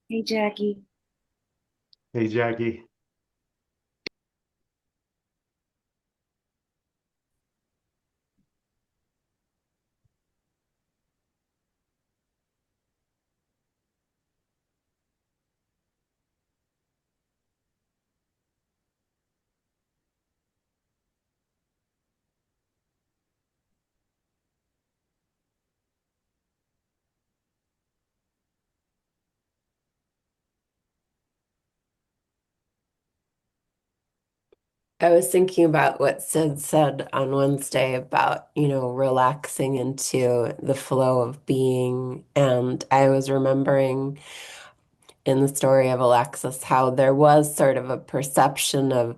Hey Jackie. Hey, Jackie. I was thinking about what Sid said on Wednesday about, relaxing into the flow of being. And I was remembering in the story of Alexis how there was sort of a perception of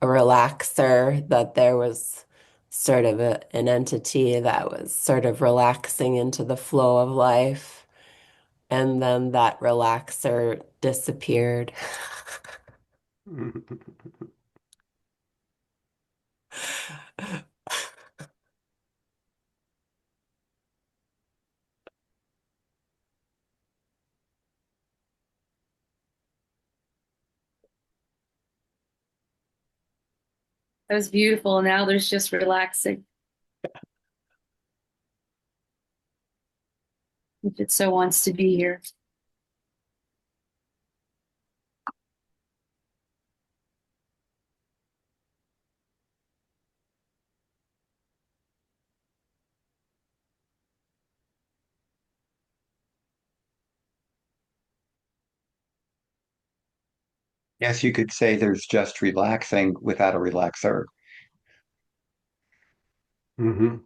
a relaxer, that there was sort of an entity that was sort of relaxing into the flow of life. And then that relaxer disappeared. That was beautiful. Now there's just relaxing if it so wants to be here. Yes, you could say there's just relaxing without a relaxer. Hmm.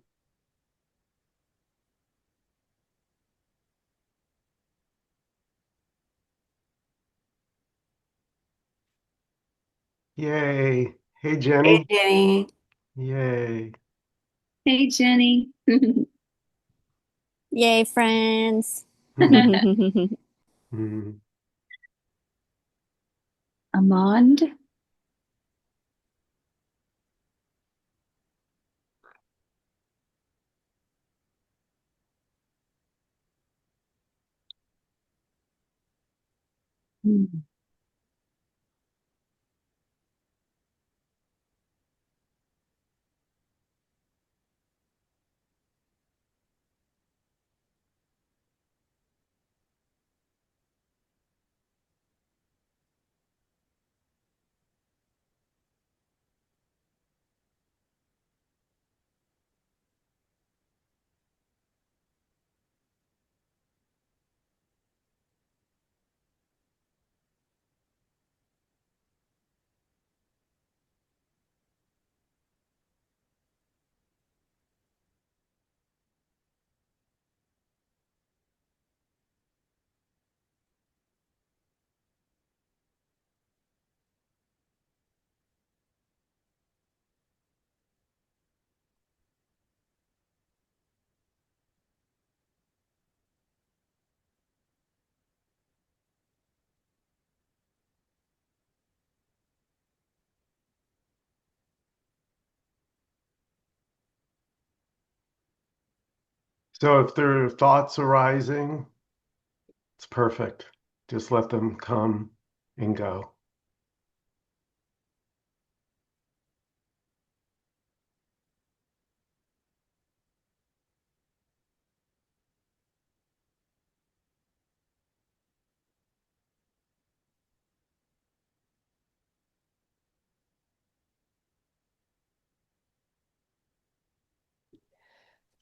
Yay. Hey, Hey, Jenny. Jenny. Yay. Hey Jenny. Yay, friends. Mhm. Amand. Hmm. So if there are thoughts arising, it's perfect. Just let them come and go.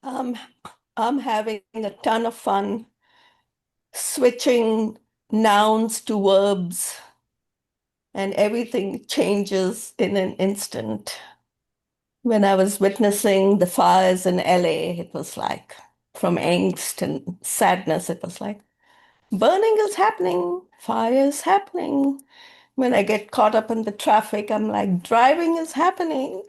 Um, I'm having a ton of fun switching nouns to verbs, and everything changes in an instant. When I was witnessing the fires in LA, it was like from angst and sadness, it was like burning is happening, fire is happening. When I get caught up in the traffic, I'm like driving is happening.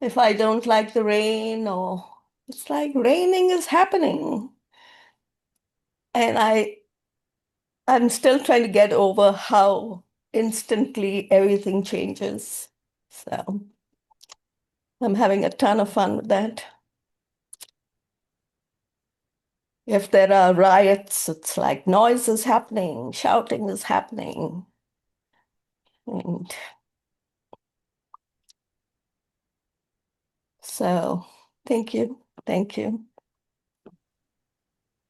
If I don't like the rain, or it's like raining is happening. And I'm still trying to get over how instantly everything changes. So I'm having a ton of fun with that. If there are riots, it's like noise is happening, shouting is happening. And so, thank you. Thank you.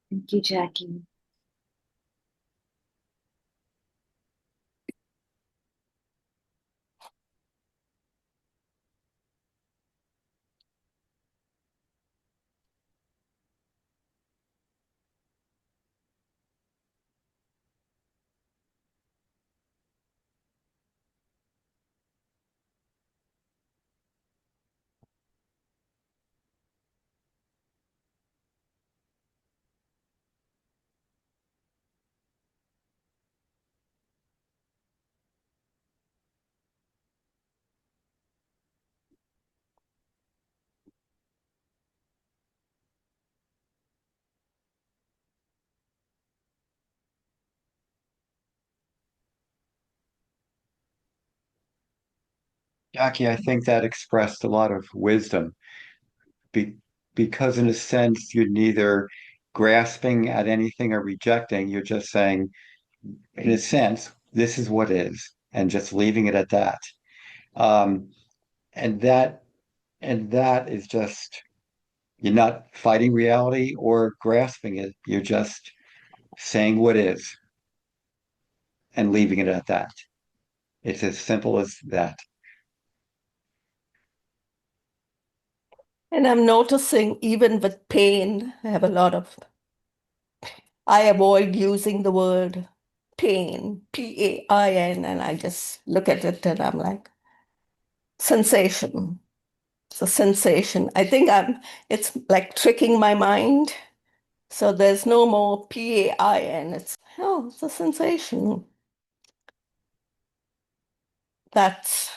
Thank you, Jackie. Jackie, I think that expressed a lot of wisdom be, because, in a sense, you're neither grasping at anything or rejecting. You're just saying, in a sense, this is what is, and just leaving it at that. Um, and that and that is just you're not fighting reality or grasping it. You're just saying what is and leaving it at that. It's as simple as that. And I'm noticing even with pain, I avoid using the word pain, Pain, and I just look at it and I'm like, sensation. It's a sensation. It's like tricking my mind. So there's no more Pain. It's a sensation. That's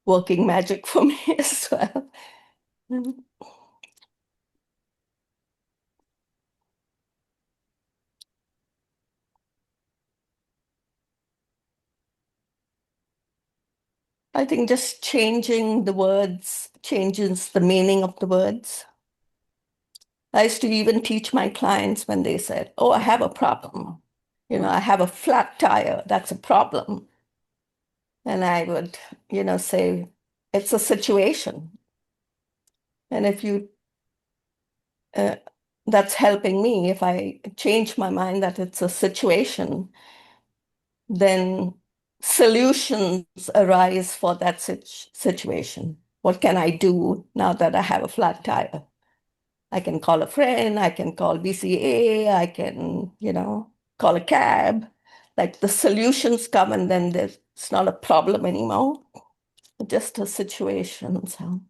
working magic for me as well. I think just changing the words changes the meaning of the words. I used to even teach my clients when they said, "Oh, I have a problem. I have a flat tire. That's a problem." And I would, say, "It's a situation." And if you, uh, that's helping me. If I change my mind that it's a situation, then solutions arise for that situation. What can I do now that I have a flat tire? I can call a friend, I can call BCA, I can, call a cab. Like the solutions come and then it's not a problem anymore, just a situation. So,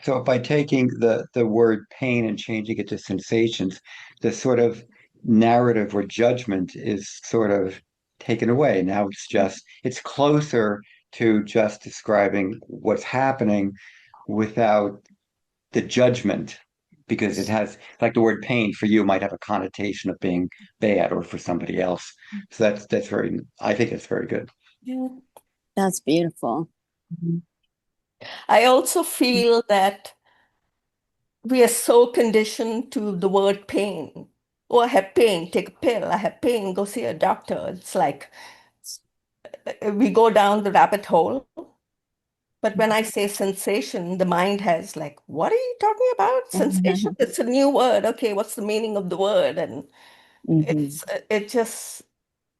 So by taking the word pain and changing it to sensations, the sort of narrative or judgment is sort of taken away. Now it's closer to just describing what's happening without the judgment, because it has, like, the word pain for you might have a connotation of being bad, or for somebody else. So that's very, I think it's very good. yeah. That's beautiful. I also feel that we are so conditioned to the word pain. Oh, I have pain, take a pill. I have pain, go see a doctor. It's like we go down the rabbit hole. But when I say sensation, the mind has like, what are you talking about? Sensation? It's a new word. Okay, what's the meaning of the word? And Mhm.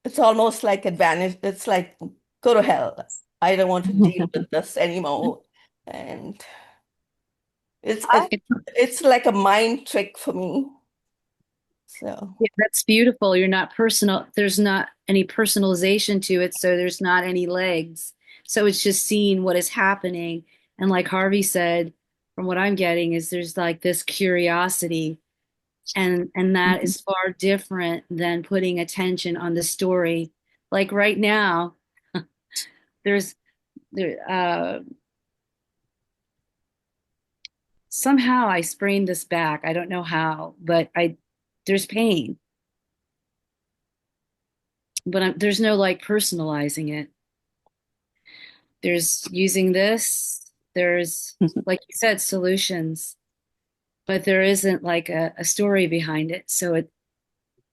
it's almost like advantage. It's like, go to hell. I don't want to deal with this anymore. And it's I, it's like a mind trick for me. So Yeah, that's beautiful. You're not personal. There's not any personalization to it, so there's not any legs. So it's just seeing what is happening. And like Harvey said, from what I'm getting, is there's like this curiosity, and that is far different than putting attention on the story. Like right now, there's there somehow I sprained this back. I don't know how, but I there's pain, but there's no like personalizing it. There's using this. There's, like you said, solutions. but there isn't like a story behind it. So it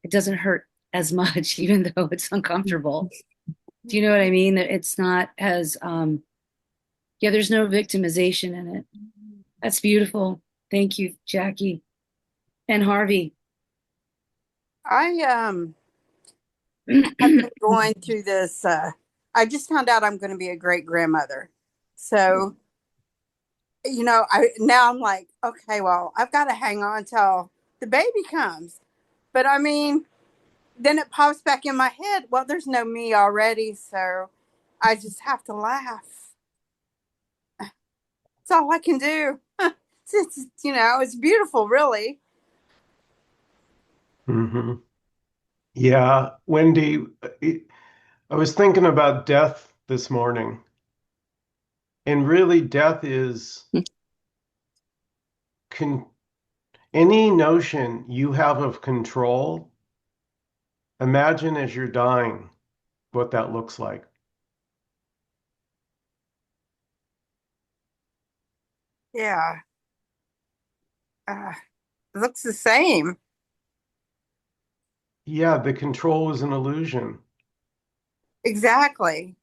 doesn't hurt as much, even though it's uncomfortable. Do you know what I mean? That it's not as yeah, there's no victimization in it. That's beautiful. Thank you, Jackie. And Harvey. I have been going through this. I just found out I'm going to be a great grandmother. So, I'm like, okay, well, I've got to hang on till the baby comes. But I mean, then it pops back in my head. Well, there's no me already, so I just have to laugh. It's all I can do. It's beautiful, really. Hmm. Yeah, Wendy, I was thinking about death this morning, and really, death is con any notion you have of control. Imagine as you're dying what that looks like. Yeah, it looks the same. Yeah, the control is an illusion. Exactly.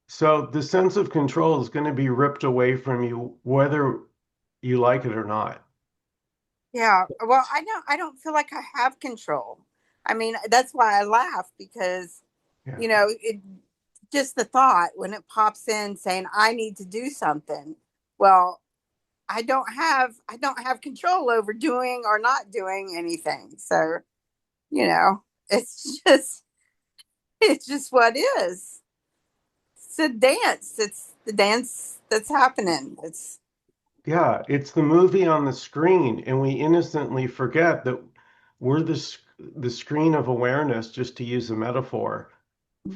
So the sense of control is going to be ripped away from you, whether you like it or not. Yeah. Well, I don't feel like I have control. I mean, that's why I laugh because, Yeah. it just the thought when it pops in saying I need to do something. Well, I don't have control over doing or not doing anything. So, you know, it's just it's just what is. It's a dance. It's the dance that's happening. It's Yeah, it's the movie on the screen, and we innocently forget that we're the screen of awareness, just to use a metaphor,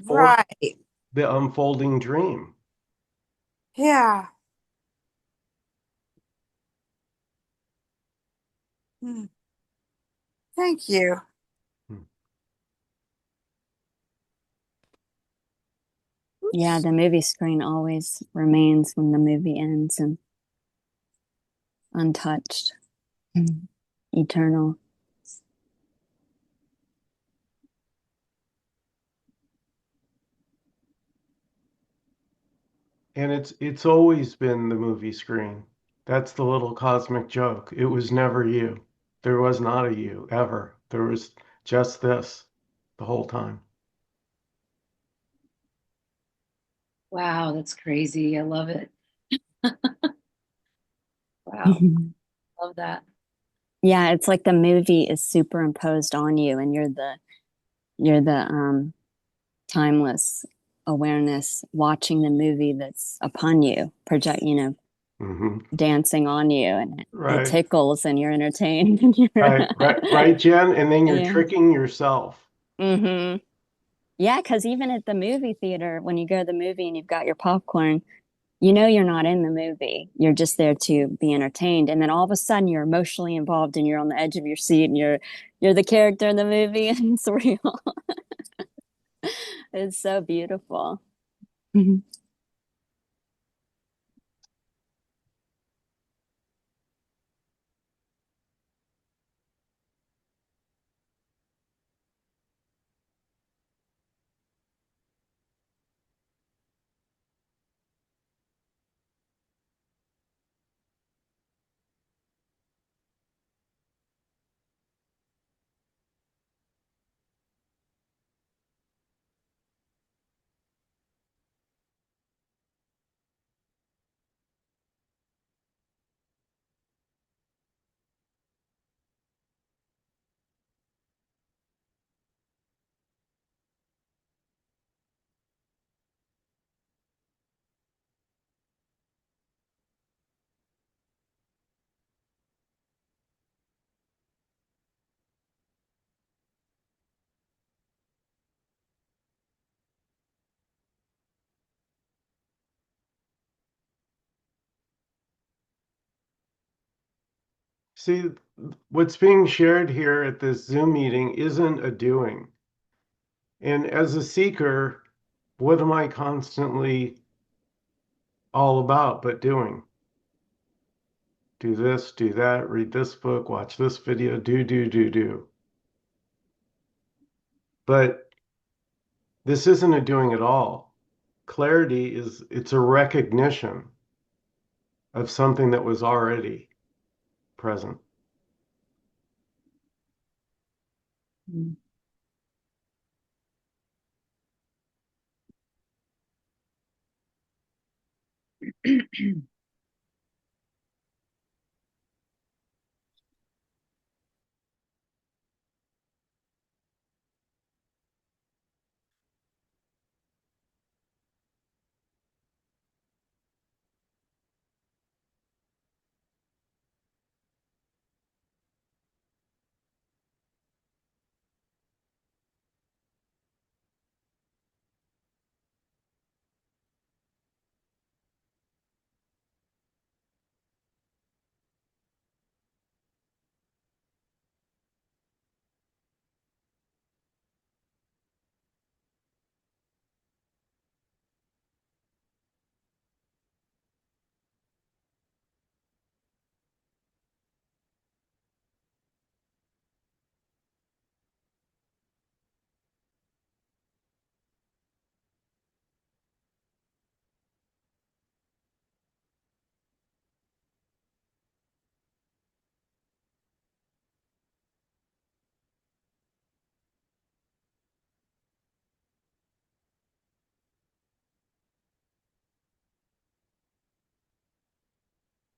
for right. the unfolding dream. Yeah. Hmm. Thank you. Hmm. Yeah, Oops. the movie screen always remains when the movie ends and untouched, eternal. And it's always been the movie screen. That's the little cosmic joke. It was never you. There was not a you ever. There was just this the whole time. Wow, that's crazy. I love it. Wow, love that. Yeah, it's like the movie is superimposed on you and you're the timeless awareness watching the movie that's upon you, Hmm. dancing on you, and it Right. tickles and you're entertained and you're Right, Jen. And then you're yeah. tricking yourself. Hmm. Yeah, because even at the movie theater, when you go to the movie and you've got your popcorn, you know you're not in the movie. You're just there to be entertained. And then all of a sudden you're emotionally involved and you're on the edge of your seat and you're the character in the movie and it's real. It's so beautiful. See, what's being shared here at this Zoom meeting isn't a doing. And as a seeker, what am I constantly all about but doing? Do this, do that, read this book, watch this video, do. But this isn't a doing at all. Clarity is, it's a recognition of something that was already present. Mm.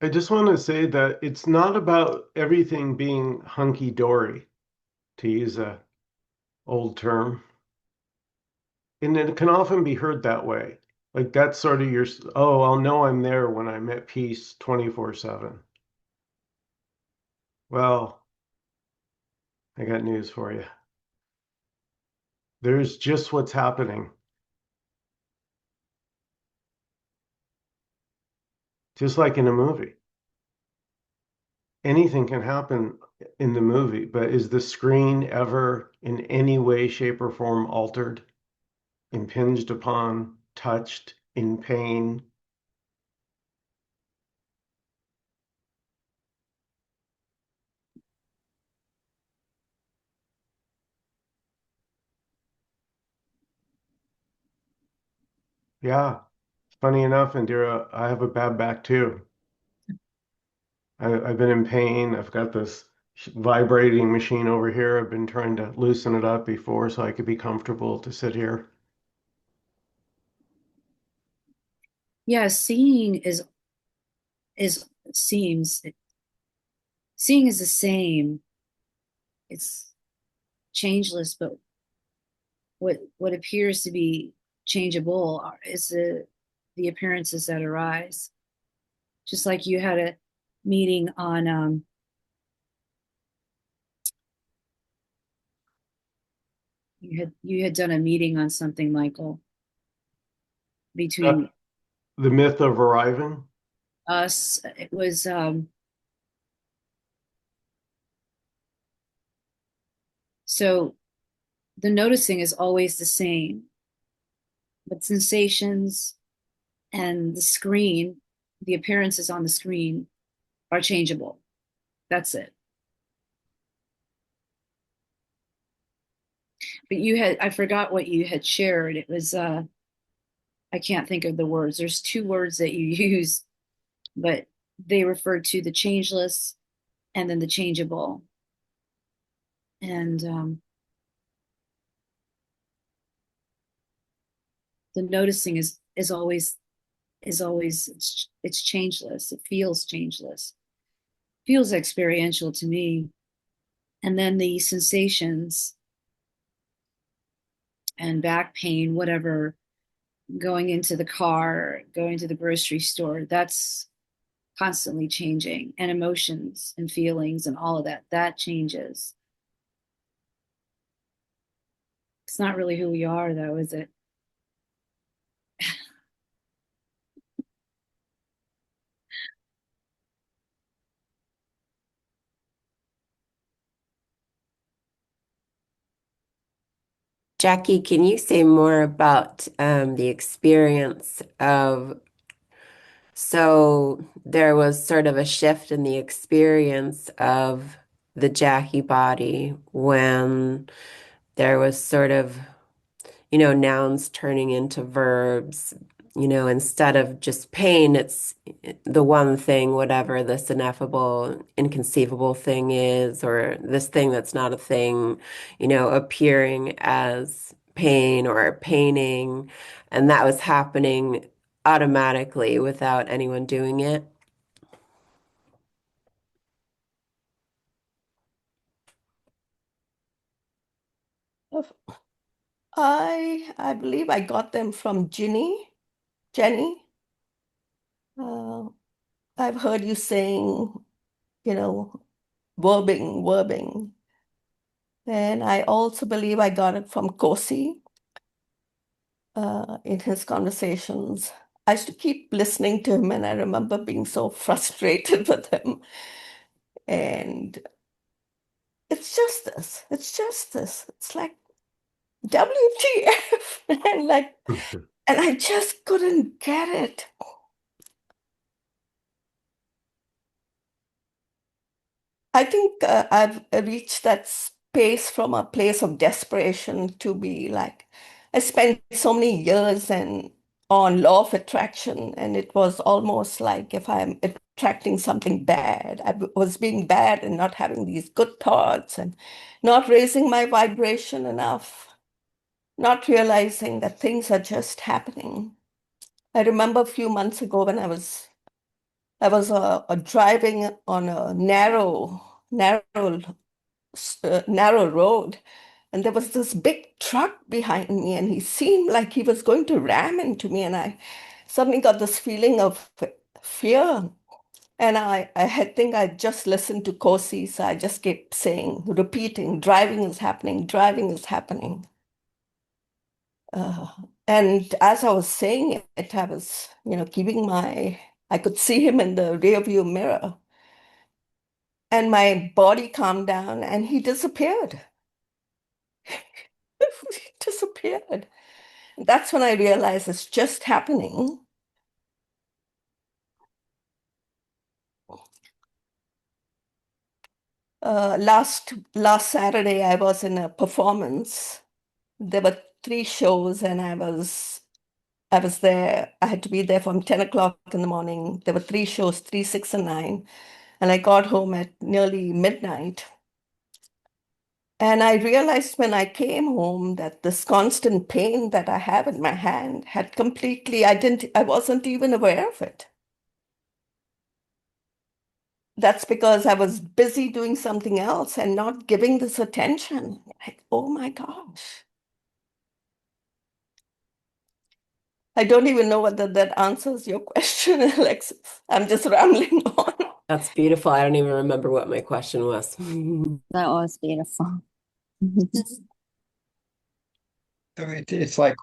I just want to say that it's not about everything being hunky-dory, to use a old term. And it can often be heard that way. Like that's sort of your, oh, I'll know I'm there when I'm at peace 24/7. Well, I got news for you. There's just what's happening, just like in a movie. Anything can happen in the movie, but is the screen ever in any way, shape, or form altered, impinged upon, touched, in pain? Yeah. Funny enough, Indira, I have a bad back too. I've been in pain. I've got this vibrating machine over here. I've been trying to loosen it up before so I could be comfortable to sit here. Yeah, seeing is seems seeing is the same. It's changeless, but what appears to be changeable is the appearances that arise. Just like you had a meeting on you had done a meeting on something, Michael, between The myth of arriving. us. It was so the noticing is always the same, but sensations and the screen, the appearances on the screen are changeable. That's it. But you had, I forgot what you had shared. It was, I can't think of the words. There's two words that you use, but they refer to the changeless and then the changeable. And the noticing is always it's changeless. It feels changeless. Feels experiential to me. And then the sensations and back pain, whatever, going into the car, going to the grocery store, that's constantly changing. And emotions and feelings and all of that, that changes. It's not really who we are, though, is it? Jackie, can you say more about the experience of, so there was sort of a shift in the experience of the Jackie body when there was sort of, nouns turning into verbs, instead of just pain, it's the one thing, whatever this ineffable, inconceivable thing is, or this thing that's not a thing, appearing as pain or painting. And that was happening automatically without anyone doing it. I believe I got them from Jenny. Uh, I've heard you saying, you know, verbing. And I also believe I got it from Kosi in his conversations. I used to keep listening to him, and I remember being so frustrated with him. And it's just this. It's just this. It's like WTF, and and I just couldn't get it. I think I've reached that space from a place of desperation to be like, I spent so many years and on law of attraction, and it was almost like if I'm attracting something bad, was being bad and not having these good thoughts and not raising my vibration enough, not realizing that things are just happening. I remember a few months ago when I was driving on a narrow road, and there was this big truck behind me, and he seemed like he was going to ram into me, and I suddenly got this feeling of fear. And I had think I just listened to Kosi, so I just kept saying, repeating, driving is happening, driving is happening. Uh, and as I was saying it, I was, I could see him in the rearview mirror, and my body calmed down, and he disappeared. He disappeared. That's when I realized it's just happening. Last Saturday, I was in a performance. There were three shows, and I was there. I had to be there from 10 o'clock in the morning. There were three shows, 3, 6, and 9. And I got home at nearly midnight. And I realized when I came home that this constant pain that I have in my hand had completely, I wasn't even aware of it. That's because I was busy doing something else and not giving this attention. Like, oh my gosh. I don't even know whether that answers your question, Alexis. I'm just rambling on. That's beautiful. I don't even remember what my question was. That was beautiful. So it's like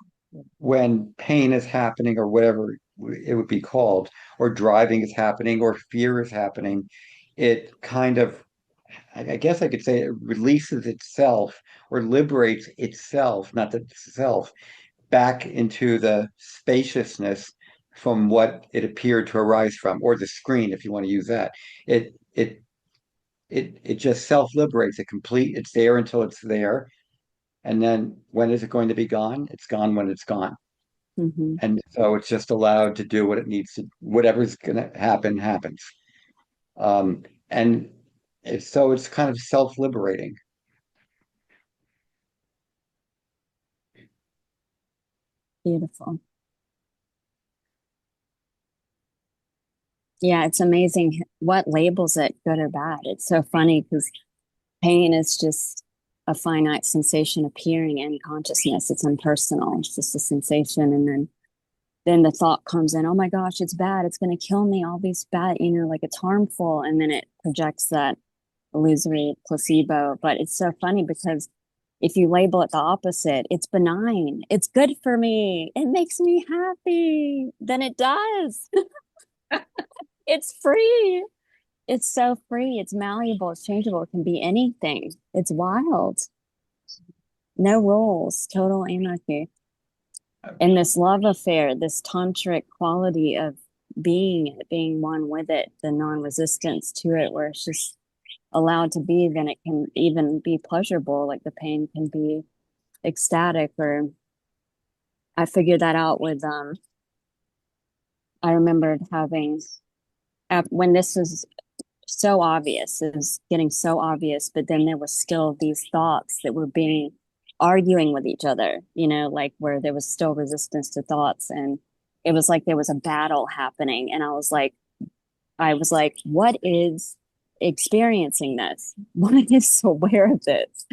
when pain is happening or whatever it would be called, or driving is happening or fear is happening, it kind of, I guess I could say it releases itself or liberates itself, not the self, back into the spaciousness from what it appeared to arise from, or the screen, if you want to use that. It just self-liberates it complete. It's there until it's there. And then when is it going to be gone? It's gone when it's gone. Hmm. And so it's just allowed to do what it needs to, whatever's going to happen, happens. And so it's kind of self-liberating. Beautiful. Yeah, it's amazing what labels it good or bad. It's so funny because pain is just a finite sensation appearing in consciousness. It's impersonal. It's just a sensation. And then the thought comes in, oh my gosh, it's bad. It's going to kill me. All these bad, like it's harmful. And then it projects that illusory placebo. But it's so funny because if you label it the opposite, it's benign. It's good for me. It makes me happy. Then it does. It's free. It's so free. It's malleable. It's changeable. It can be anything. It's wild. No rules, total anarchy. And this love affair, this tantric quality of being one with it, the non-resistance to it, where it's just allowed to be, then it can even be pleasurable. Like the pain can be ecstatic. Or I figured that out with I remembered having when this was so obvious, it was getting so obvious, but then there was still these thoughts that were being arguing with each other, like where there was still resistance to thoughts. And it was like there was a battle happening. And I was like, what is experiencing this? What is aware of this?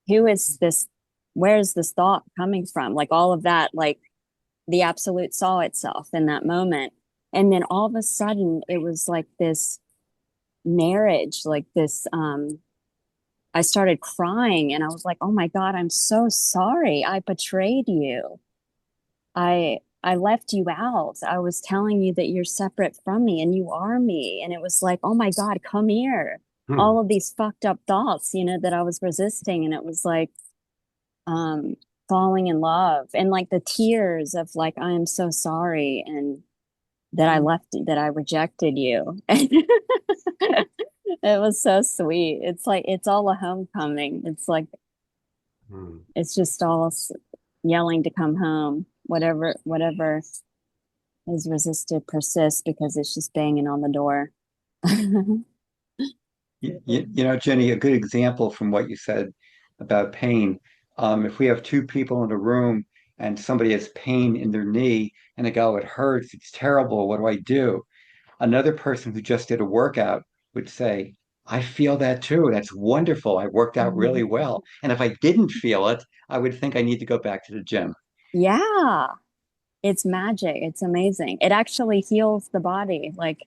Who is this? Where is this thought coming from? Like all of that, like the absolute saw itself in that moment. And then all of a sudden it was like this marriage, like this I started crying and I was like, "Oh my God, I'm so sorry. I betrayed you. I left you out. I was telling you that you're separate from me and you are me." And it was like, "Oh my God, come here." Hmm. All of these fucked up thoughts, that I was resisting. And it was like um falling in love and like the tears of like, I am so sorry and that I rejected you. It was so sweet. It's like it's all a homecoming. It's like Hmm. it's just all yelling to come home. Whatever is resisted persists because it's just banging on the door. Jenny, a good example from what you said about pain. If we have two people in a room and somebody has pain in their knee and they go, "It hurts, it's terrible, what do I do?" Another person who just did a workout would say, "I feel that too. That's wonderful. I worked out really well." And if I didn't feel it, I would think I need to go back to the gym. Yeah, it's magic. It's amazing. It actually heals the body. Like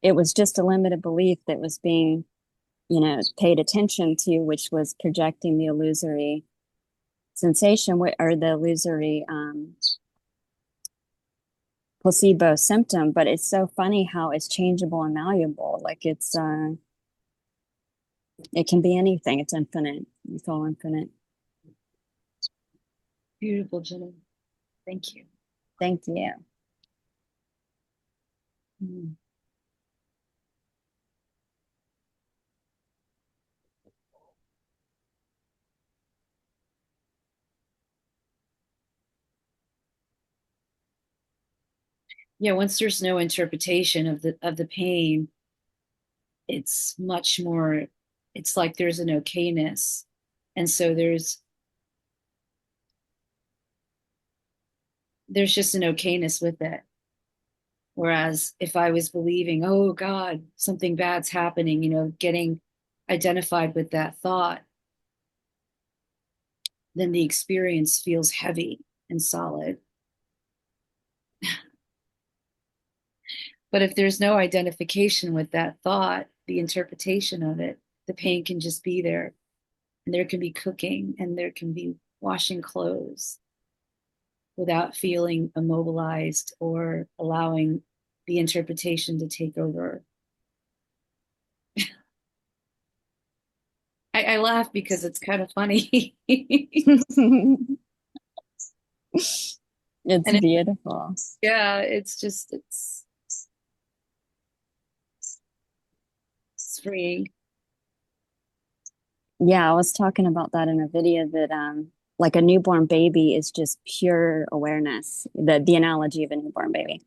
it was just a limited belief that was being, paid attention to, which was projecting the illusory sensation or the illusory placebo symptom. But it's so funny how it's changeable and malleable. Like it can be anything. It's infinite. It's all infinite. Beautiful, Jenny. Thank you. Thank you. Mm. Yeah, once there's no interpretation of the pain, it's much more, it's like there's an okayness. And so there's just an okayness with it. Whereas if I was believing, oh God, something bad's happening, getting identified with that thought, then the experience feels heavy and solid. But if there's no identification with that thought, the interpretation of it, the pain can just be there. And there can be cooking and there can be washing clothes without feeling immobilized or allowing the interpretation to take over. I laugh because it's kind of funny. It's And beautiful. yeah, it's freeing. Yeah, I was talking about that in a video that like a newborn baby is just pure awareness. The analogy of a newborn baby.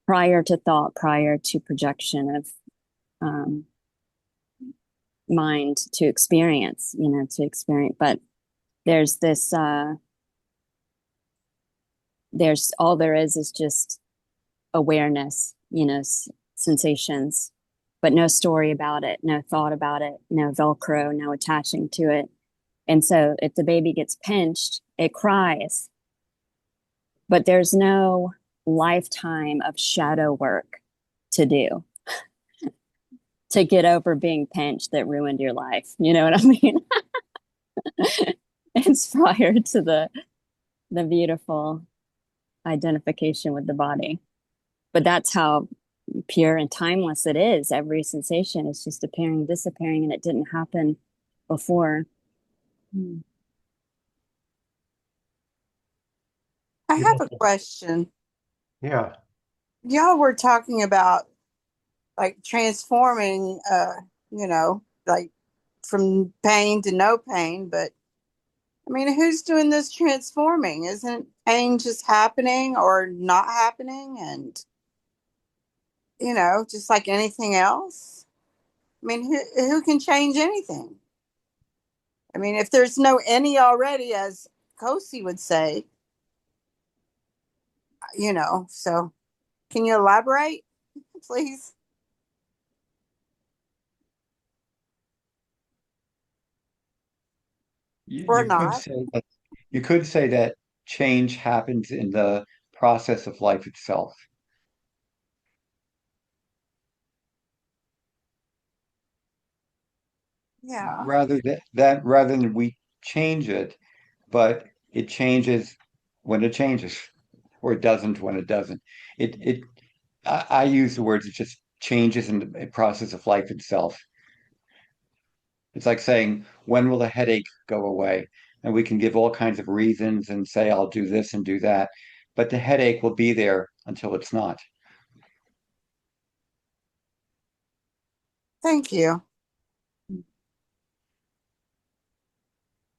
Prior to thought, prior to projection of um mind to experience, to experience. But there's this there's all there is just awareness, sensations, but no story about it, no thought about it, no Velcro, no attaching to it. And so if the baby gets pinched, it cries, but there's no lifetime of shadow work to do to get over being pinched that ruined your life. You know what I mean? It's prior to the beautiful identification with the body. But that's how pure and timeless it is. Every sensation is just appearing, disappearing, and it didn't happen before. Mm. I Yeah. have a question. Yeah. Y'all were talking about like transforming, like from pain to no pain, but I mean, who's doing this transforming? Isn't pain just happening or not happening? And, just like anything else? I mean, who can change anything? I mean, if there's no any already, as Kosi would say, so can you elaborate, please? You, Or you could not? say that you could say that change happens in the process of life itself, Yeah. rather than we change it, but it changes when it changes, or it doesn't when it doesn't. It I use the words it just changes in the process of life itself. It's like saying, when will the headache go away? And we can give all kinds of reasons and say, I'll do this and do that, but the headache will be there until it's not. Thank you. You're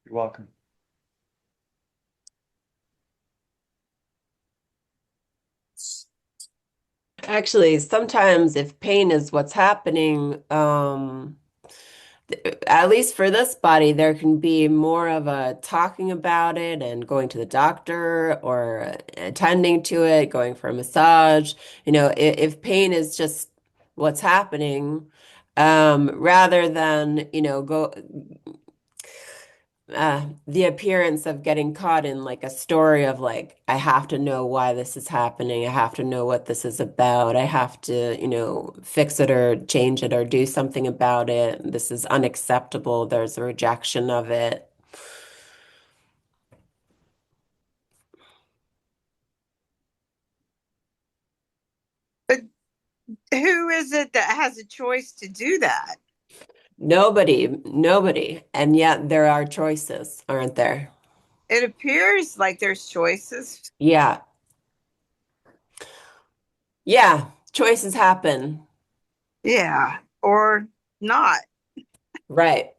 welcome. Actually, sometimes if pain is what's happening, at least for this body, there can be more of a talking about it and going to the doctor or attending to it, going for a massage. If pain is just what's happening, rather than, the appearance of getting caught in like a story of like, I have to know why this is happening. I have to know what this is about. I have to, fix it or change it or do something about it. This is unacceptable. There's a rejection of it. But who is it that has a choice to do that? Nobody, nobody. And yet there are choices, aren't there? It appears like there's choices. Yeah. Yeah. Choices happen. Yeah. Or not. Right.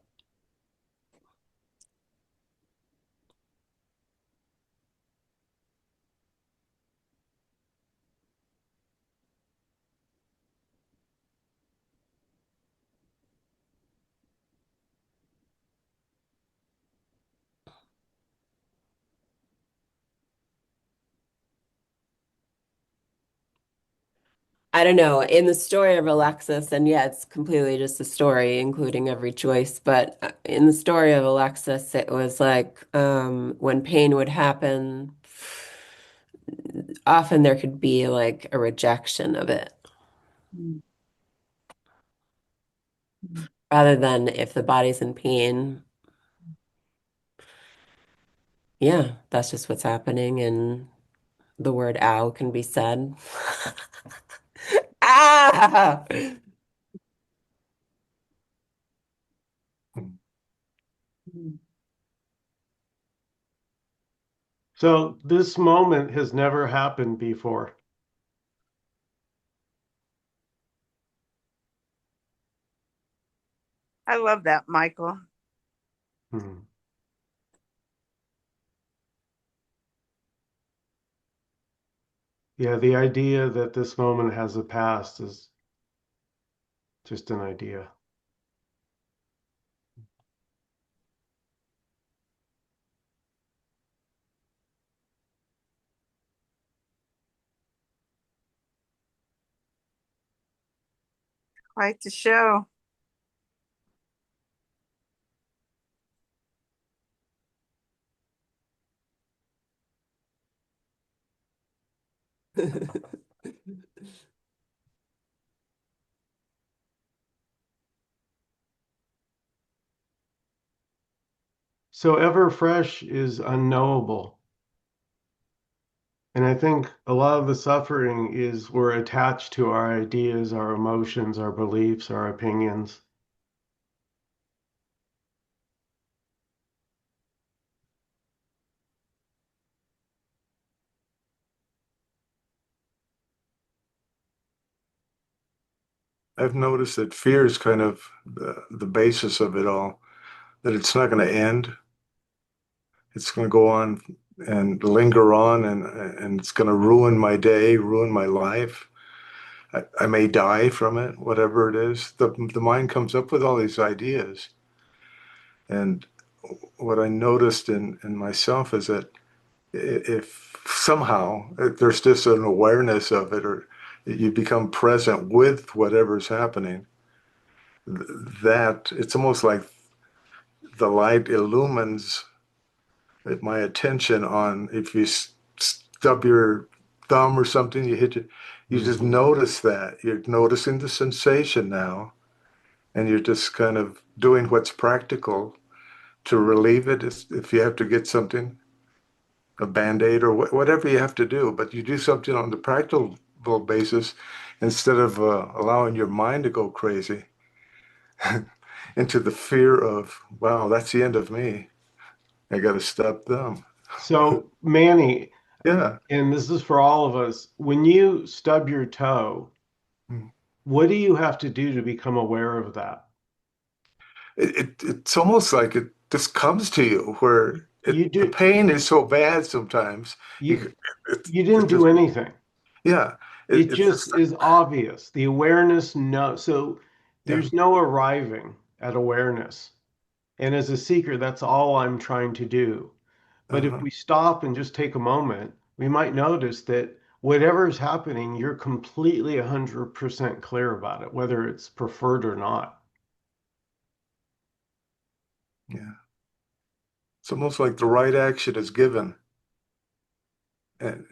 I don't know. In the story of Alexis, and yeah, it's completely just a story, including every choice. But in the story of Alexis, it was like when pain would happen, often there could be like a rejection of it, Mm. Mm. rather than if the body's in pain. Yeah, that's just what's happening, and the word ow can be said. Ah! Mm. So this moment has never happened before. I love that, Michael. Hmm. Yeah, the idea that this moment has a past is just an idea. Quite the show. So ever fresh is unknowable. And I think a lot of the suffering is we're attached to our ideas, our emotions, our beliefs, our opinions. I've noticed that fear is kind of the basis of it all, that it's not going to end. It's going to go on and linger on, and it's going to ruin my day, ruin my life. I may die from it, whatever it is. The mind comes up with all these ideas. And what I noticed in myself is that if somehow there's just an awareness of it, or you become present with whatever's happening, that it's almost like the light illumines my attention on. If you stub your thumb or something, you just notice that. You're noticing the sensation now, and you're just kind of doing what's practical to relieve it. If you have to get something, a Band-Aid or whatever you have to do, but you do something on the practical basis instead of allowing your mind to go crazy into the fear of, wow, that's the end of me. I got to stop them. So, Manny, Yeah. and this is for all of us, when you stub your toe, Mm. what do you have to do to become aware of that? It's almost like it just comes to you where You the do pain is so bad sometimes. you You, it, you it didn't do just, anything. yeah, It it's just just, is obvious. The awareness, no. So yeah. there's no arriving at awareness. And as a seeker, that's all I'm trying to do. But if Uh-huh. we stop and just take a moment, we might notice that whatever is happening, you're completely 100% clear about it, whether it's preferred or not. Yeah. It's almost like the right action is given. And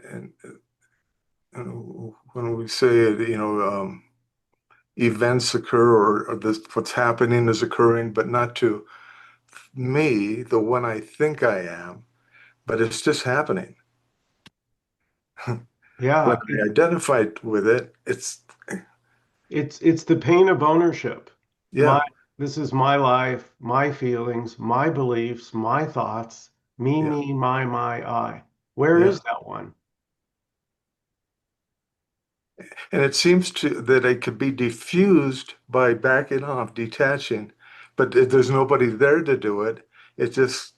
when we say, events occur, or this, what's happening is occurring, but not to me, the one I think I am, but it's just happening. When Yeah, I identify with it, it's the pain of ownership. My yeah, This is my life, my feelings, my beliefs, my thoughts, yeah, me, my, I. Where yeah. is that one? And it seems that it could be diffused by backing off, detaching, but if there's nobody there to do it. It just,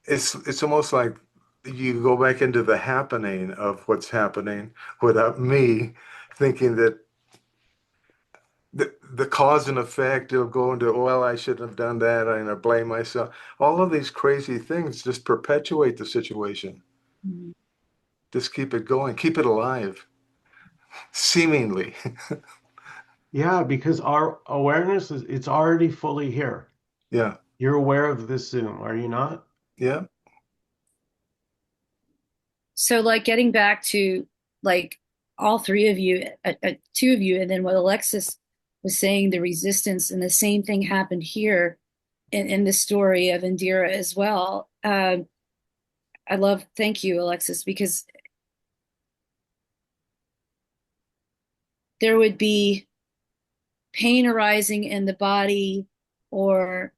it's almost like you go back into the happening of what's happening without me thinking that the cause and effect, it'll go into, well, I shouldn't have done that, and I blame myself. All of these crazy things just perpetuate the situation. Mhm. Just keep it going, keep it alive, seemingly. Yeah, because our awareness is it's already fully here. Yeah, You're aware of this Zoom, are you not? yeah. So, like, getting back to like all three of you, two of you, and then what Alexis was saying, the resistance, and the same thing happened here in the story of Indira as well. Thank you, Alexis, because there would be pain arising in the body, or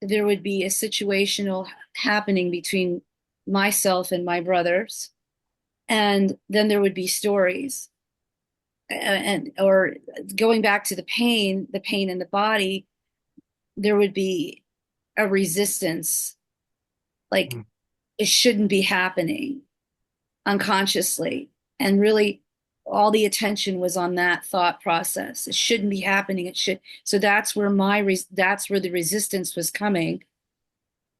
there would be a situational happening between myself and my brothers, and then there would be stories, and or going back to the pain in the body, there would be a resistance, like Mm. it shouldn't be happening unconsciously, and really all the attention was on that thought process. It shouldn't be happening. It should. So that's where the resistance was coming,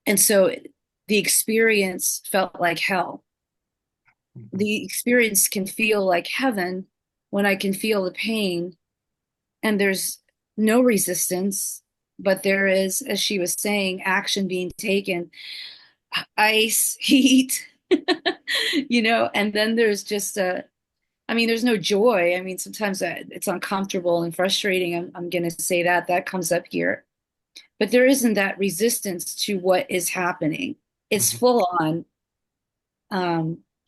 and so the experience felt like hell. Mhm. The experience can feel like heaven when I can feel the pain and there's no resistance, but there is, as she was saying, action being taken, ice, heat, and then there's just there's no joy. I mean, sometimes it's uncomfortable and frustrating. I'm going to say that comes up here, but there isn't that resistance to what is happening. It's Mhm. full on.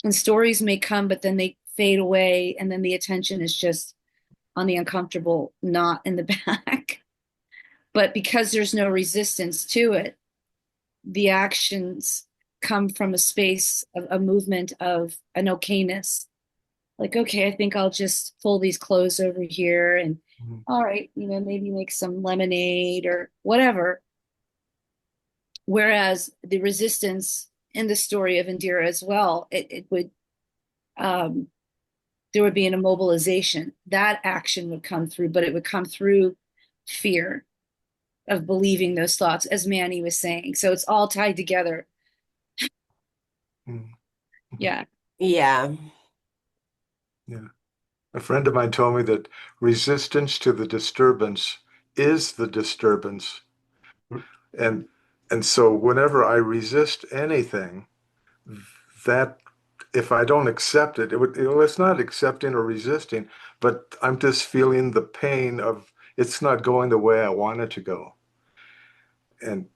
And stories may come, but then they fade away. And then the attention is just on the uncomfortable, not in the back. But because there's no resistance to it, the actions come from a space of a movement of an okayness. like, okay, I think I'll just fold these clothes over here and Mhm. all right, maybe make some lemonade or whatever. Whereas the resistance in the story of Indira as well, it would um, there would be an immobilization. That action would come through, but it would come through fear of believing those thoughts, as Manny was saying. So it's all tied together. Mhm. Yeah. Yeah. Yeah. A friend of mine told me that resistance to the disturbance is the disturbance. And and so whenever I resist anything, that if I don't accept it, it's not accepting or resisting, but I'm just feeling the pain of it's not going the way I want it to go. And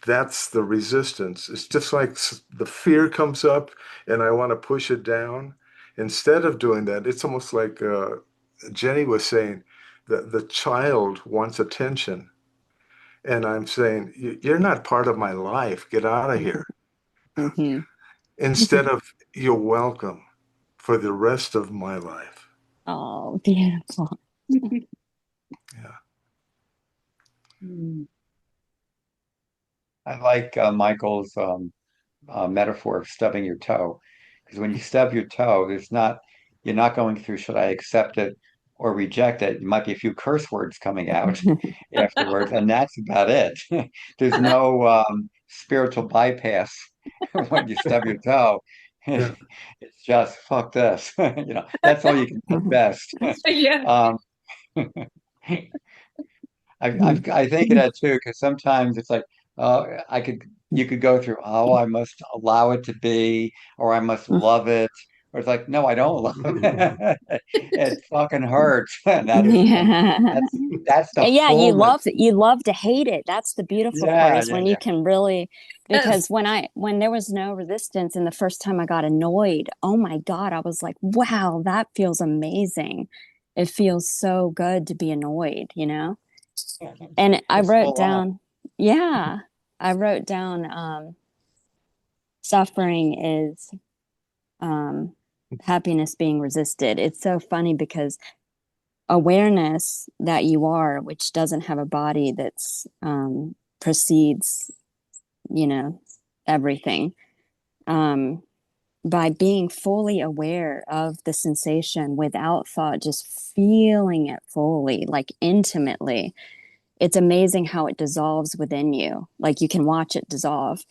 that's the resistance. It's just like the fear comes up and I want to push it down. Instead of doing that, it's almost like Jenny was saying that the child wants attention. And I'm saying, You're not part of my life. Get out of here." Hmm. Instead of, "You're welcome for the rest of my life." Oh, beautiful. Yeah. Mm. I like Michael's metaphor of stubbing your toe. Because when you stub your toe, you're not going through, should I accept it or reject it? There might be a few curse words coming out afterwards, and that's about it. There's no spiritual bypass when you stub your toe. Yeah. It's just fuck this. That's all you can do best. Yeah. Um, I think of that too, because sometimes it's like, you could go through, oh, I must allow it to be, or I must love it, or it's like, no, I don't love it. It fucking hurts, and Yeah. that's the Yeah, fullness. you love to hate it. That's the beautiful part Yeah, is yeah, when you yeah. can really Yes. because when there was no resistance and the first time I got annoyed, oh my God, I was like, wow, that feels amazing. It feels so good to be annoyed, you know? And I It's wrote full on. down, yeah, I wrote down suffering is happiness being resisted. It's so funny because awareness that you are, which doesn't have a body that's precedes, you know, everything. Um, by being fully aware of the sensation without thought, just feeling it fully, like intimately, it's amazing how it dissolves within you. Like you can watch it dissolve.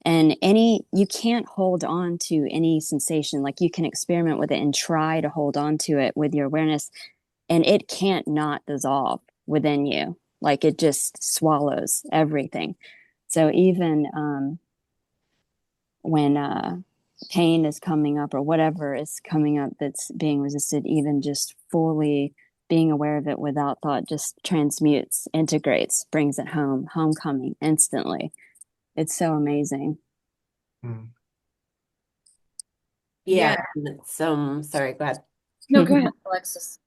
And you can't hold on to any sensation. Like you can experiment with it and try to hold on to it with your awareness, and it can't not dissolve within you. Like it just swallows everything. So even when pain is coming up or whatever is coming up that's being resisted, even just fully being aware of it without thought just transmutes, integrates, brings it home, homecoming instantly. It's so amazing. Mm. Yeah. Yeah. And it's sorry, go ahead. No, go ahead, Alexis.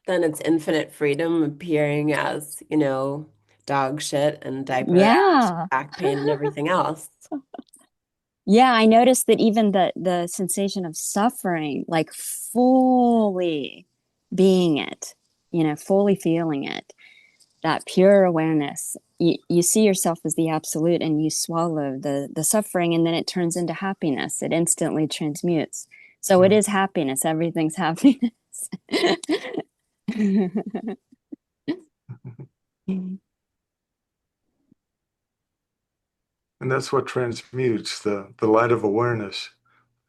Then it's infinite freedom appearing as, dog shit and diaper and Yeah. back pain and everything else. Yeah, I noticed that even the sensation of suffering, like fully being it, fully feeling it, that pure awareness, you see yourself as the absolute and you swallow the suffering and then it turns into happiness. It instantly transmutes. So it Mm. is happiness. Everything's happiness. And that's what transmutes the light of awareness.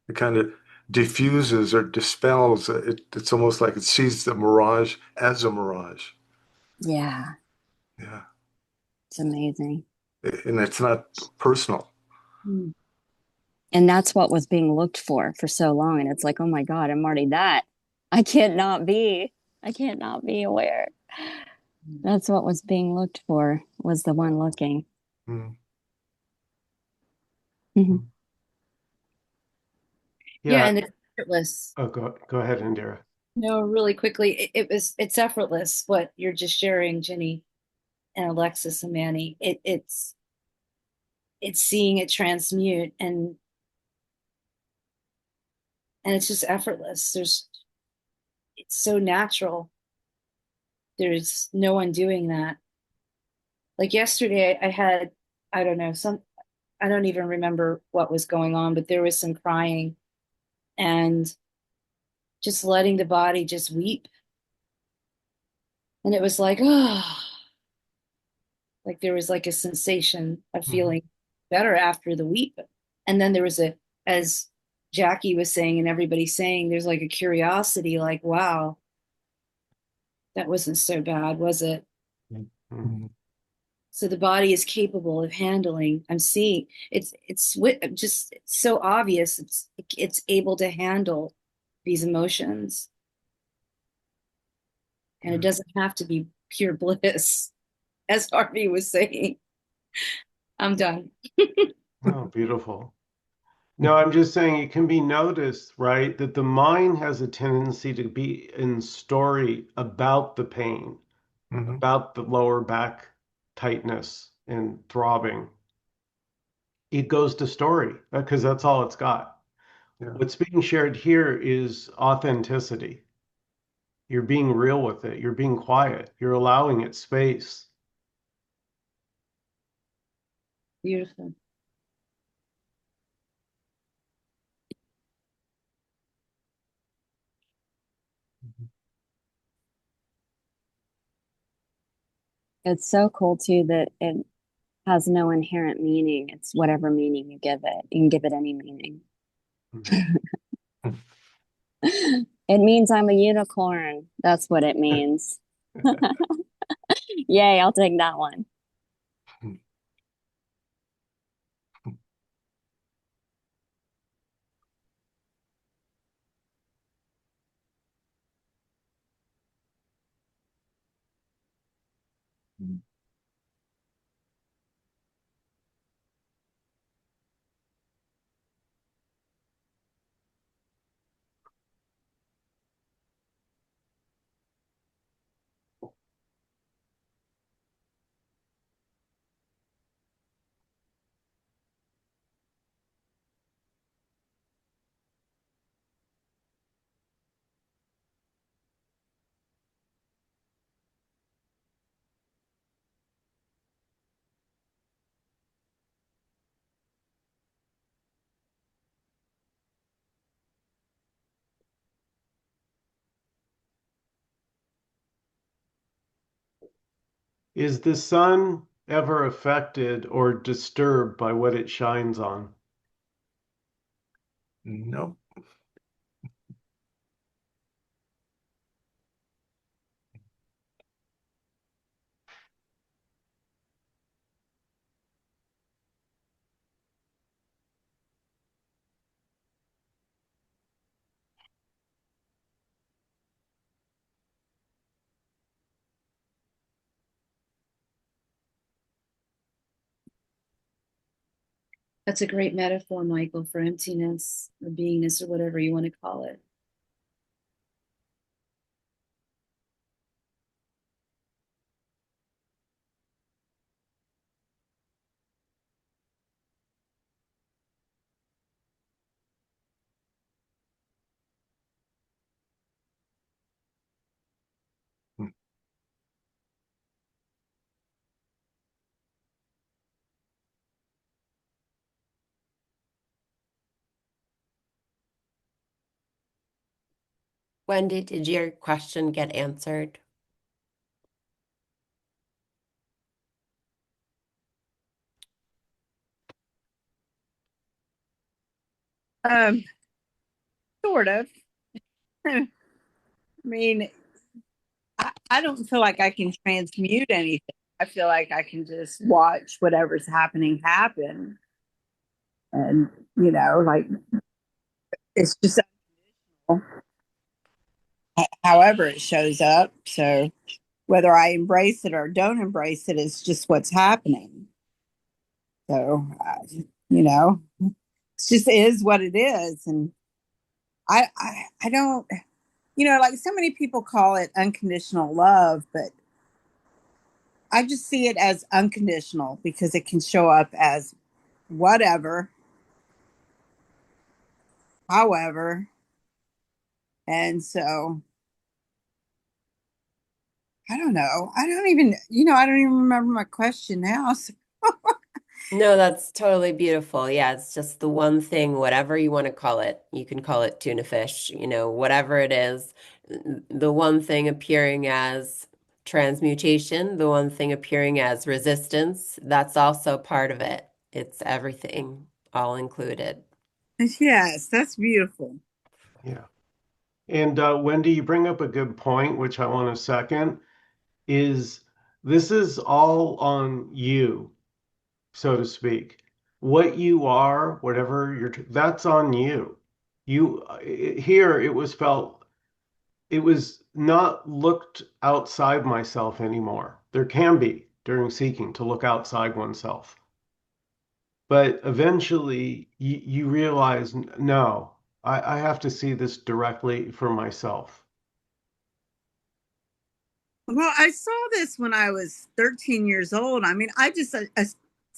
It kind of diffuses or dispels. It's almost like it sees the mirage as a mirage. Yeah, Yeah. it's amazing. And it's not personal. Mm. And that's what was being looked for so long. And it's like, oh my God, I'm already that. I can't not be. I can't not be aware. That's what was being looked for, was the one looking. Mm. Mhm. Mm. Yeah, Yeah. and it's effortless. Oh, go ahead, Indira. No, really quickly, it's effortless what you're just sharing, Jenny and Alexis and Manny. It's seeing it transmute and it's just effortless. it's so natural. There's no one doing that. Like yesterday, I had, I don't know, I don't even remember what was going on, but there was some crying and just letting the body just weep. And it was like, oh, like there was like a sensation of Mhm. feeling better after the weep. And then there was as Jackie was saying and everybody saying, there's like a curiosity, like, wow, that wasn't so bad, was it? Mhm. So the body is capable of handling. I'm seeing it's just so obvious. It's able to handle these emotions, and it Yeah. doesn't have to be pure bliss, as Harvey was saying. I'm done. Oh, beautiful. No, I'm just saying it can be noticed, right, that the mind has a tendency to be in story about the pain, Mhm. about the lower back tightness and throbbing. It goes to story because that's all it's got. Yeah. What's being shared here is authenticity. You're being real with it. You're being quiet. You're allowing it space. Beautiful. It's so cool too that it has no inherent meaning. It's whatever meaning you give it. You can give it any meaning. Mhm. It means I'm a unicorn. That's what it means. Yay, I'll take that one. Is the sun ever affected or disturbed by what it shines on? Nope. That's a great metaphor, Michael, for emptiness or beingness or whatever you want to call it. Wendy, did your question get answered? Um, sort of. I mean, I don't feel like I can transmute anything. I feel like I can just watch whatever's happening happen. And, like it's just however it shows up. So whether I embrace it or don't embrace it, it's just what's happening. So, you know, it just is what it is. And I don't, like so many people call it unconditional love, but I just see it as unconditional because it can show up as whatever, however. And so I don't know. I don't even, I don't even remember my question now. So No, that's totally beautiful. Yeah, it's just the one thing, whatever you want to call it. You can call it tuna fish, whatever it is. The one thing appearing as transmutation, the one thing appearing as resistance, that's also part of it. It's everything, all included. yes, that's beautiful. Yeah. And Wendy, you bring up a good point, which I want to second, is this is all on you, so to speak. What you are, whatever that's on you. Here it was felt, it was not looked outside myself anymore. There can be during seeking to look outside oneself. But eventually you realize, no, I have to see this directly for myself. Well, I saw this when I was 13 years old. I mean, it's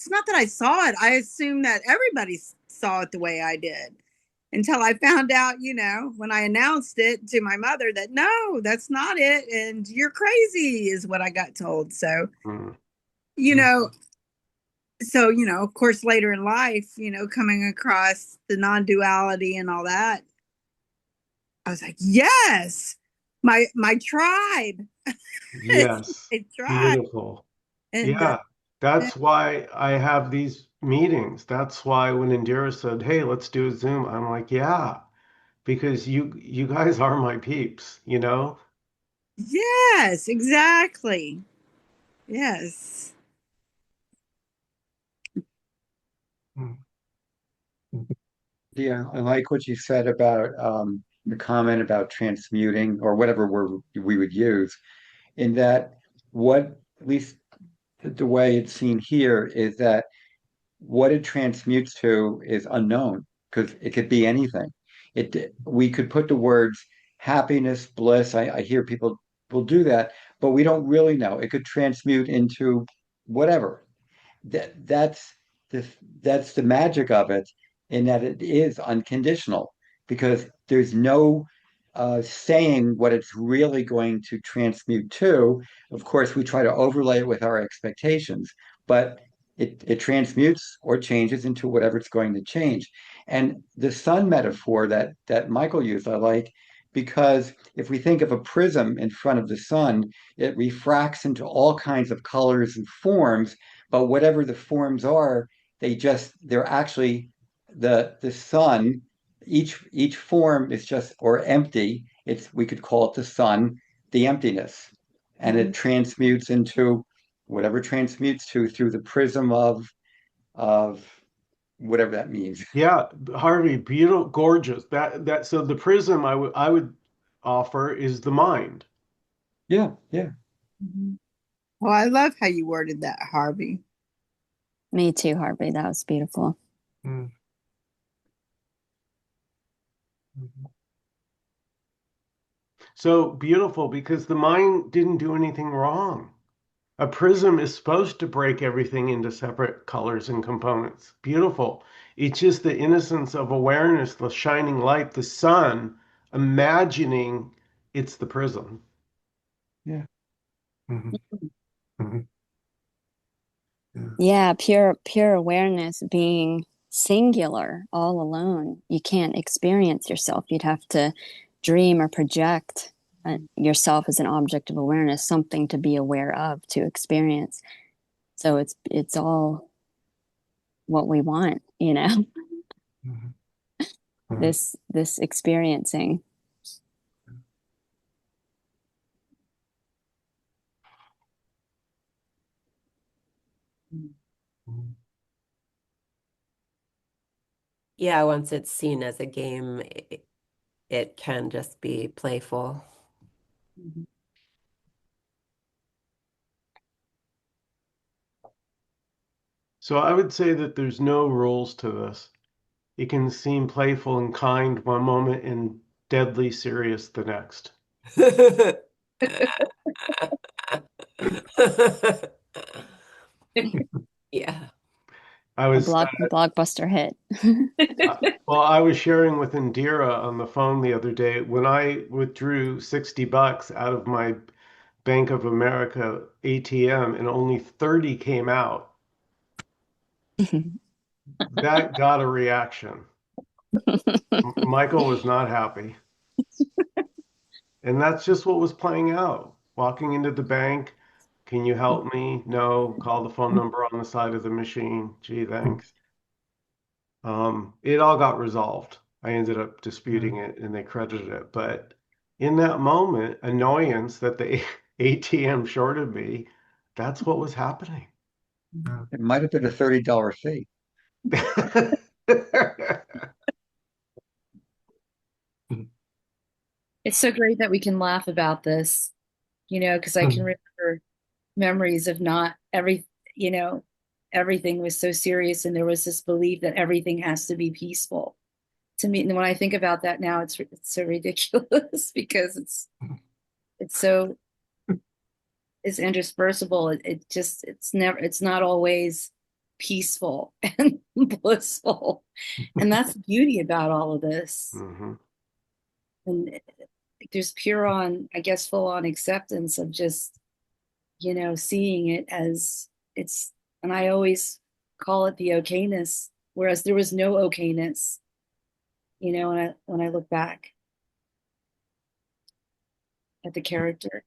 not that I saw it. I assumed that everybody saw it the way I did until I found out, when I announced it to my mother that no, that's not it. And you're crazy, is what I got told. So, Mm. you know, so, of course, later in life, coming across the non-duality and all that, I was like, yes, my tribe. It's Yes, my tribe. beautiful. And Yeah, that's why I have these meetings. That's why when Indira said, "Hey, let's do a Zoom," I'm like, "Yeah," because you guys are my peeps, you know? yes, exactly. Yes. Mm. Yeah, I like what you said about the comment about transmuting or whatever word we would use, in that what, at least the way it's seen here, is that what it transmutes to is unknown because it could be anything. We could put the words happiness, bliss. I hear people will do that, but we don't really know. It could transmute into whatever. That's the that's the magic of it, in that it is unconditional because there's no saying what it's really going to transmute to. Of course, we try to overlay it with our expectations, but it transmutes or changes into whatever it's going to change. And the sun metaphor that Michael used, I like, because if we think of a prism in front of the sun, it refracts into all kinds of colors and forms, but whatever the forms are, they're actually the sun. Each form is just or empty. It's We could call it the sun, the emptiness, and Mhm. it transmutes into whatever transmutes to through the prism of whatever that means. Yeah, Harvey, beautiful, gorgeous. That so the prism I would offer is the mind. Yeah, yeah. Mhm. Well, I love how you worded that, Harvey. Me too, Harvey. That was beautiful. Mm. Mhm. So beautiful because the mind didn't do anything wrong. A prism is supposed to break everything into separate colors and components. Beautiful. It's just the innocence of awareness, the shining light, the sun, imagining it's the prism. Yeah. Mhm. Mhm. Yeah. Yeah, pure awareness being singular, all alone. You can't experience yourself. You'd have to dream or project yourself as an object of awareness, something to be aware of, to experience. So it's all what we want, Mhm. Mhm. this experiencing. Mhm. Yeah, once it's seen as a game, it can just be playful. Mhm. So I would say that there's no rules to this. It can seem playful and kind one moment and deadly serious the next. Yeah. I A was blockbuster hit. well, I was sharing with Indira on the phone the other day when I withdrew $60 out of my Bank of America ATM and only 30 came out, that got a reaction. Michael was not happy. And that's just what was playing out. Walking into the bank, can you help me? No, call the phone number on the side of the machine. Gee, thanks. It all got resolved. I ended up disputing it and they credited it. But in that moment, annoyance that the ATM shorted me, that's what was happening. It might have been a $30 fee. It's so great that we can laugh about this, because I can remember memories of not you know, everything was so serious and there was this belief that everything has to be peaceful. To me, and when I think about that now, it's so ridiculous because it's so it's interspersible. It's not always peaceful and blissful, and that's the beauty about all of this. Mm-hmm. And there's pure on, I guess, full on acceptance of just seeing it as it's, and I always call it the okayness, whereas there was no okayness, when I look back at the character.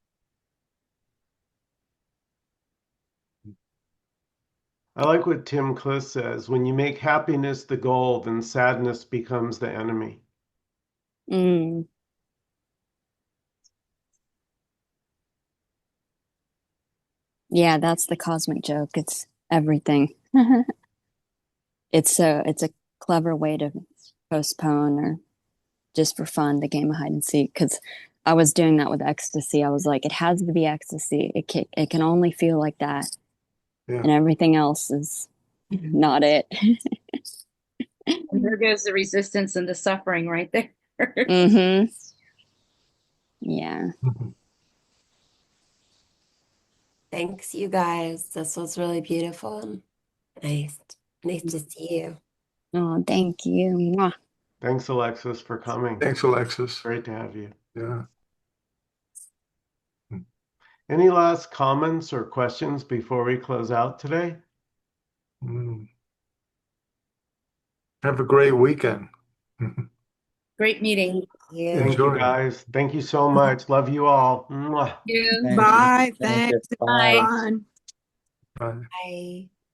I like what Tim Cliss says. When you make happiness the goal, then sadness becomes the enemy. Mm. Yeah, that's the cosmic joke. It's everything. It's a clever way to postpone or just for fun the game of hide and seek. Because I was doing that with ecstasy. I was like, it has to be ecstasy. It can only feel like that, Yeah. and everything else is not it. And there goes the resistance and the suffering right there. Mm-hmm. Yeah. Thanks, you guys. This was really beautiful. Nice. Nice to see you. Oh, thank you. Mwah. Thanks, Alexis, for coming. Thanks, Alexis. Great to have you. Yeah. Any last comments or questions before we close out today? Mm. Have a great weekend. Great meeting. Yeah. Thank you, Enjoy. guys. Thank you so much. Love you all. Mwah. You. Thank you. Bye. Thank you. Thanks. Bye. Fun. Bye. Bye.